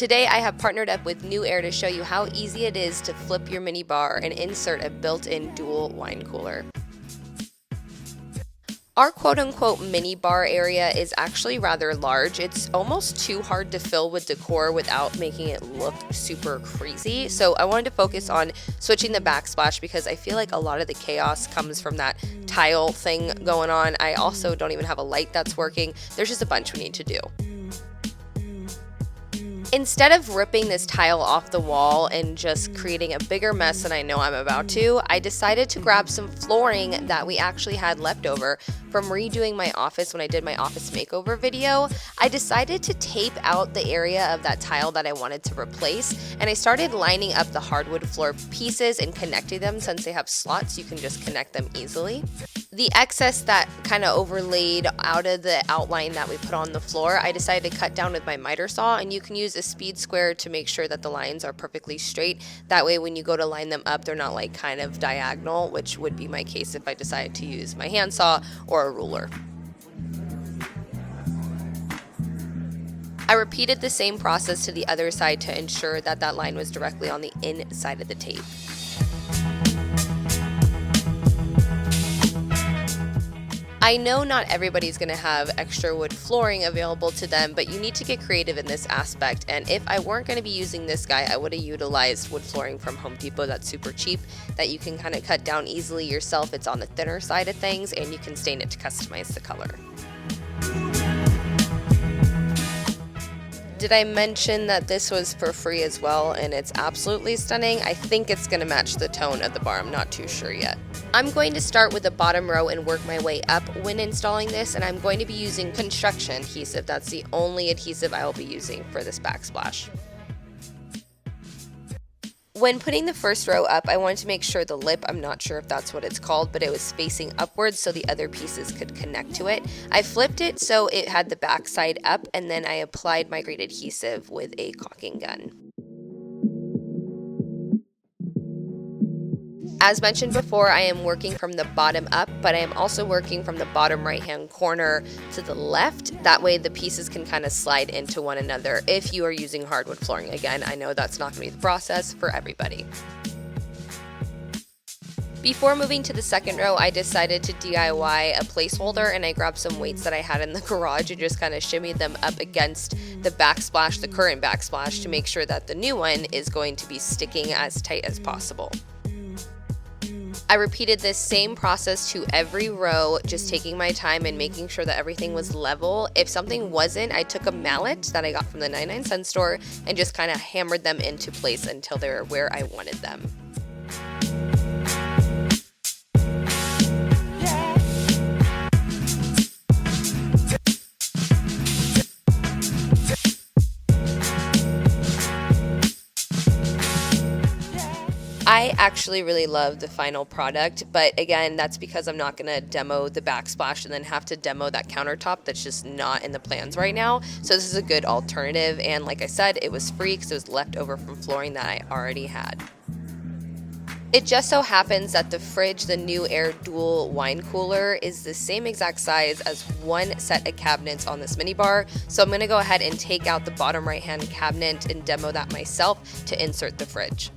Today I have partnered up with NewAir to show you how easy it is to flip your mini bar and insert a built-in dual wine cooler. Our quote-unquote mini bar area is actually rather large. It's almost too hard to fill with decor without making it look super crazy. So I wanted to focus on switching the backsplash because I feel like a lot of the chaos comes from that tile thing going on. I also don't even have a light that's working. There's just a bunch we need to do. Instead of ripping this tile off the wall and just creating a bigger mess than I know I'm about to, I decided to grab some flooring that we actually had left over from redoing my office when I did my office makeover video. I decided to tape out the area of that tile that I wanted to replace, and I started lining up the hardwood floor pieces and connecting them. Since they have slots, you can just connect them easily. The excess that kind of overlaid out of the outline that we put on the floor, I decided to cut down with my miter saw, and you can use a speed square to make sure that the lines are perfectly straight. That way when you go to line them up, they're not like kind of diagonal, which would be my case if I decided to use my handsaw or a ruler. I repeated the same process to the other side to ensure that that line was directly on the inside of the tape. I know not everybody's going to have extra wood flooring available to them, but you need to get creative in this aspect. And if I weren't going to be using this guy, I would have utilized wood flooring from Home Depot that's super cheap, that you can kind of cut down easily yourself. It's on the thinner side of things, and you can stain it to customize the color. Did I mention that this was for free as well, and it's absolutely stunning? I think it's going to match the tone of the bar. I'm not too sure yet. I'm going to start with the bottom row and work my way up when installing this, and I'm going to be using construction adhesive. That's the only adhesive I will be using for this backsplash. When putting the first row up, I wanted to make sure the lip, I'm not sure if that's what it's called, but it was facing upwards so the other pieces could connect to it. I flipped it so it had the back side up, and then I applied my green adhesive with a caulking gun. As mentioned before, I am working from the bottom up, but I am also working from the bottom right-hand corner to the left. That way the pieces can kind of slide into one another if you are using hardwood flooring. Again, I know that's not going to be the process for everybody. Before moving to the second row, I decided to DIY a placeholder, and I grabbed some weights that I had in the garage and just kind of shimmied them up against the backsplash, the current backsplash, to make sure that the new one is going to be sticking as tight as possible. I repeated this same process to every row, just taking my time and making sure that everything was level. If something wasn't, I took a mallet that I got from the 99-cent store and just kind of hammered them into place until they were where I wanted them. I actually really love the final product, but again, that's because I'm not going to demo the backsplash and then have to demo that countertop. That's just not in the plans right now. So this is a good alternative, and like I said, it was free because it was left over from flooring that I already had. It just so happens that the fridge, the NewAir dual wine cooler, is the same exact size as one set of cabinets on this mini bar. So I'm going to go ahead and take out the bottom right hand cabinet and demo that myself to insert the fridge.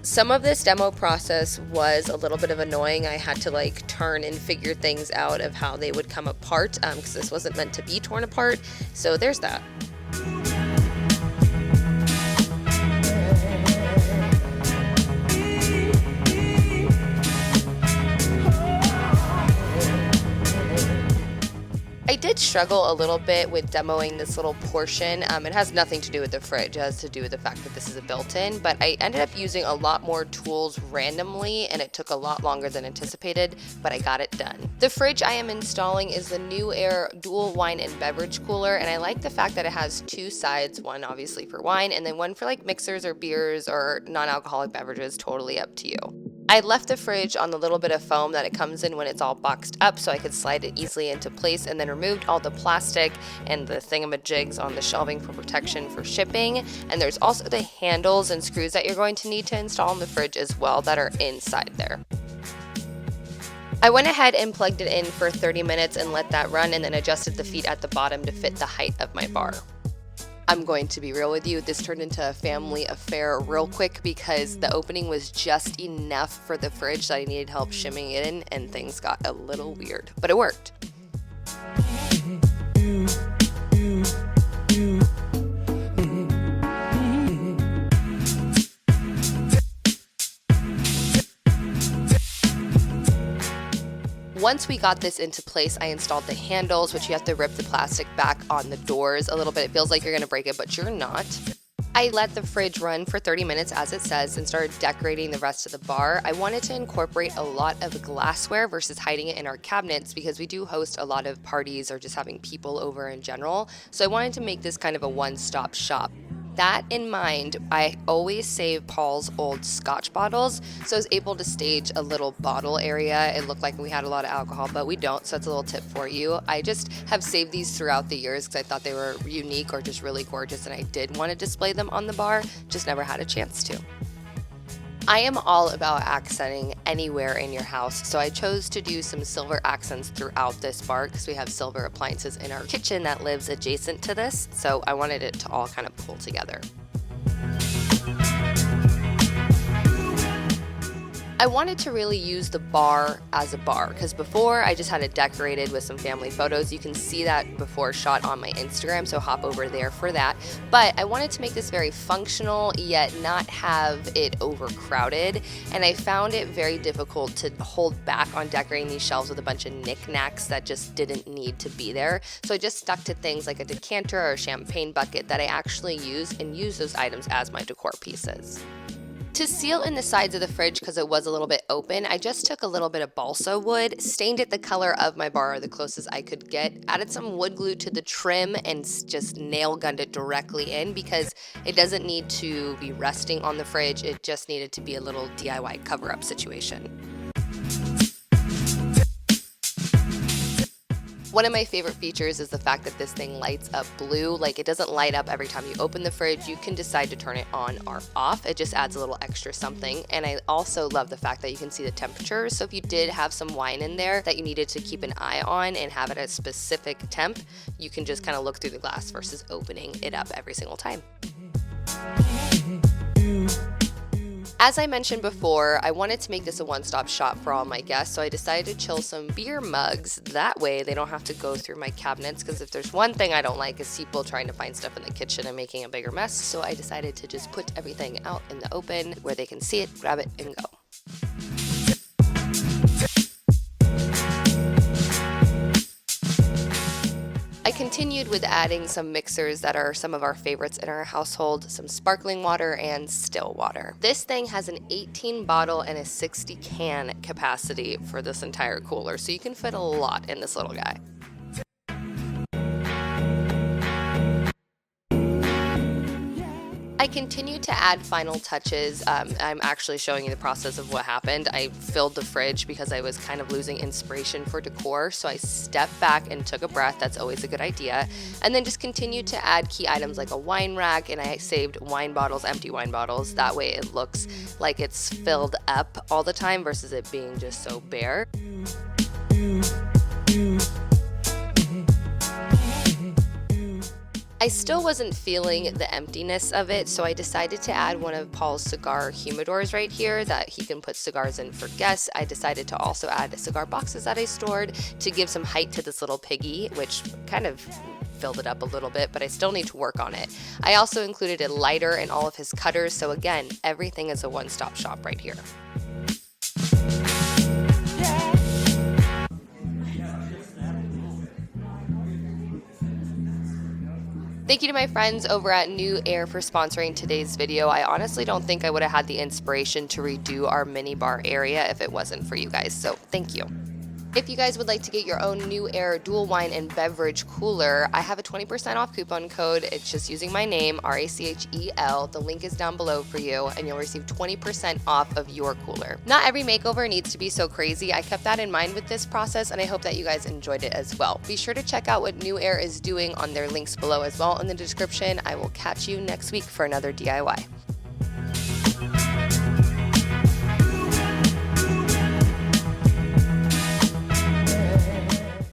Some of this demo process was a little bit of annoying. I had to turn and figure things out of how they would come apart because this wasn't meant to be torn apart. So there's that. I did struggle a little bit with demoing this little portion. It has nothing to do with the fridge. It has to do with the fact that this is a built-in, but I ended up using a lot more tools randomly, and it took a lot longer than anticipated, but I got it done. The fridge I am installing is the NewAir dual wine and beverage cooler, and I like the fact that it has two sides, one obviously for wine, and then one for mixers or beers or non-alcoholic beverages, totally up to you. I left the fridge on the little bit of foam that it comes in when it's all boxed up so I could slide it easily into place, and then removed all the plastic and the thingamajigs on the shelving for protection for shipping. And there's also the handles and screws that you're going to need to install in the fridge as well that are inside there. I went ahead and plugged it in for 30 minutes and let that run, and then adjusted the feet at the bottom to fit the height of my bar. I'm going to be real with you, this turned into a family affair real quick because the opening was just enough for the fridge that I needed help shimming it in, and things got a little weird, but it worked. Once we got this into place, I installed the handles, which you have to rip the plastic back on the doors a little bit. It feels like you're gonna break it, but you're not. I let the fridge run for 30 minutes as it says and started decorating the rest of the bar. I wanted to incorporate a lot of glassware versus hiding it in our cabinets because we do host a lot of parties or just having people over in general. So I wanted to make this kind of a one-stop shop. That in mind, I always save Paul's old Scotch bottles, so I was able to stage a little bottle area. It looked like we had a lot of alcohol, but we don't, so that's a little tip for you. I just have saved these throughout the years because I thought they were unique or just really gorgeous, and I did want to display them on the bar, just never had a chance to. I am all about accenting anywhere in your house, so I chose to do some silver accents throughout this bar because we have silver appliances in our kitchen that lives adjacent to this, so I wanted it to all kind of pull together. I wanted to really use the bar as a bar because before I just had it decorated with some family photos. You can see that before shot on my Instagram, so hop over there for that. But I wanted to make this very functional yet not have it overcrowded, and I found it very difficult to hold back on decorating these shelves with a bunch of knickknacks that just didn't need to be there. So I just stuck to things like a decanter or a champagne bucket that I actually use and use those items as my decor pieces. To seal in the sides of the fridge because it was a little bit open, I just took a little bit of balsa wood, stained it the color of my bar the closest I could get, added some wood glue to the trim, and just nail gunned it directly in because it doesn't need to be resting on the fridge. It just needed to be a little DIY cover-up situation. One of my favorite features is the fact that this thing lights up blue. Like, it doesn't light up every time you open the fridge. You can decide to turn it on or off. It just adds a little extra something. And I also love the fact that you can see the temperature. So if you did have some wine in there that you needed to keep an eye on and have it at a specific temp, you can just kind of look through the glass versus opening it up every single time. As I mentioned before, I wanted to make this a one-stop shop for all my guests, so I decided to chill some beer mugs. That way they don't have to go through my cabinets, because if there's one thing I don't like is people trying to find stuff in the kitchen and making a bigger mess, so I decided to just put everything out in the open where they can see it, grab it, and go. I continued with adding some mixers that are some of our favorites in our household, some sparkling water and still water. This thing has an 18 bottle and a 60 can capacity for this entire cooler, so you can fit a lot in this little guy. I continued to add final touches. I'm actually showing you the process of what happened. I filled the fridge because I was kind of losing inspiration for decor, so I stepped back and took a breath. That's always a good idea. And then just continued to add key items like a wine rack, and I saved wine bottles, empty wine bottles. That way it looks like it's filled up all the time versus it being just so bare. I still wasn't feeling the emptiness of it, so I decided to add one of Paul's cigar humidors right here that he can put cigars in for guests. I decided to also add cigar boxes that I stored to give some height to this little piggy, which kind of filled it up a little bit, but I still need to work on it. I also included a lighter in all of his cutters, so again, everything is a one-stop shop right here. Thank you to my friends over at NewAir for sponsoring today's video. I honestly don't think I would have had the inspiration to redo our mini bar area if it wasn't for you guys, so thank you. If you guys would like to get your own NewAir dual wine and beverage cooler, I have a 20% off coupon code. It's just using my name, RACHEL. The link is down below for you, and you'll receive 20% off of your cooler. Not every makeover needs to be so crazy. I kept that in mind with this process, and I hope that you guys enjoyed it as well. Be sure to check out what NewAir is doing on their links below as well in the description. I will catch you next week for another DIY.